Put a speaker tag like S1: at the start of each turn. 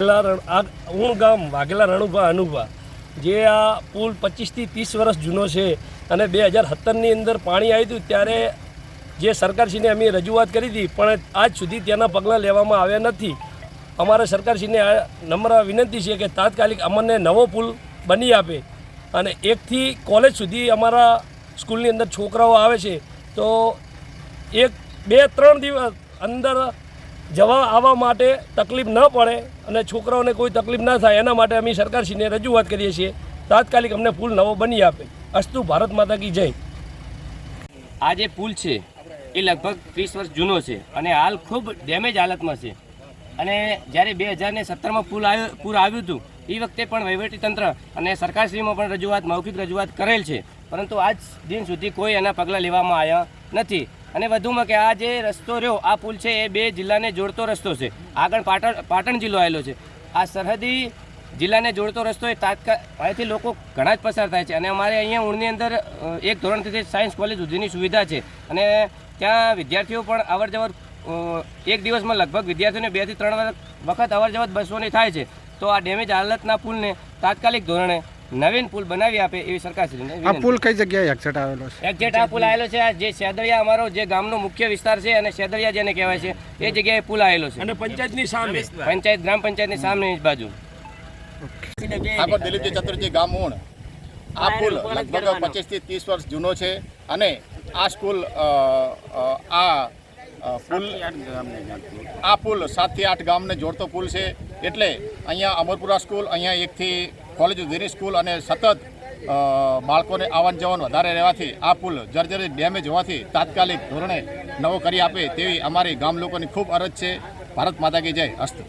S1: ઊણ ગામ વાઘેલા રણુભા અનુભા જે આ પુલ 25 થી 30 વર્ષ જૂનો છે અને 2017ની અંદર પાણી આવ્યું હતું ત્યારે જે સરકારશ્રીને અમે રજૂઆત કરી હતી પણ આજ સુધી તેના પગલાં લેવામાં આવ્યા નથી. અમારે સરકારશ્રીને આ નમ્ર વિનંતી છે કે તાત્કાલિક અમને નવો પુલ બની આપે અને 1 થી કોલેજ સુધી અમારા સ્કૂલની અંદર છોકરાઓ આવે છે તો 1-2-3 દિવસ અંદર જવા આવવા માટે તકલીફ ન પડે અને છોકરાઓને કોઈ તકલીફ ના થાય એના માટે અમે સરકારશ્રીને રજૂઆત કરીએ છીએ. તાત્કાલિક અમને પુલ નવો બની આપે. અસ્તુ ભારત માતા કી જય.
S2: આ જે પુલ છે એ લગભગ 30 વર્ષ જૂનો છે અને હાલ ખૂબ ડેમેજ હાલતમાં છે અને જ્યારે 2017માં પૂર આવ્યું હતું એ વખતે પણ વહીવટીતંત્ર અને સરકારશ્રીમાં પણ રજૂઆત મૌખિક રજૂઆત કરેલ છે પરંતુ આજ દિન સુધી કોઈ એના પગલાં લેવામાં આવ્યા નથી. અને વધુમાં કે આ જે રસ્તો રહ્યો આ પુલ છે એ 2 જિલ્લાને જોડતો રસ્તો છે. આગળ પાટણ જિલ્લો આવેલો છે. આ સરહદી જિલ્લાને જોડતો રસ્તો એ અહીંથી લોકો ઘણા જ પસાર થાય છે અને અમારે અહીંયા ઊણની અંદર 1 ધોરણથી સાયન્સ કોલેજ સુધીની સુવિધા છે અને ત્યાં વિદ્યાર્થીઓ પણ અવર જવર એક દિવસમાં લગભગ વિદ્યાર્થીઓને 2 થી 3 વખત અવર જવર બસોની થાય છે. તો આ ડેમેજ હાલતના પુલને તાત્કાલિક ધોરણે નવીન પુલ બનાવી આપે એવી સરકારશ્રીને
S3: આ પુલ કઈ જગ્યાએ એક્ઝેક્ટ આવેલો છે?
S2: એક્ઝેક્ટ આ પુલ આવેલો છે જે શેદળિયા અમારો જે ગામનો મુખ્ય વિસ્તાર છે અને શેદળિયા જેને કહેવાય છે એ જગ્યાએ પુલ આવેલો છે
S1: અને પંચાયતની સામે
S2: ગ્રામ પંચાયતની સામેની બાજુ.
S4: ઠાકોર દિલીપજી ચતુર્જી ગામ ઊણ. આ પુલ લગભગ 25 થી 30 વર્ષ જૂનો છે અને આ સ્કૂલ આ પુલ 7 થી 8 ગામને જોડતો પુલ છે. એટલે અહીંયા અમરપુરા સ્કૂલ, અહીંયા 1 થી કોલેજ સુધીની સ્કૂલ અને સતત બાળકોને આવન જવન વધારે રહેવાથી આ પુલ જર્જરિત ડેમેજ હોવાથી તાત્કાલિક ધોરણે નવો કરી આપે તેવી અમારી ગામ લોકોની ખૂબ અરજ છે. ભારત માતા કી જય. અસ્તુ.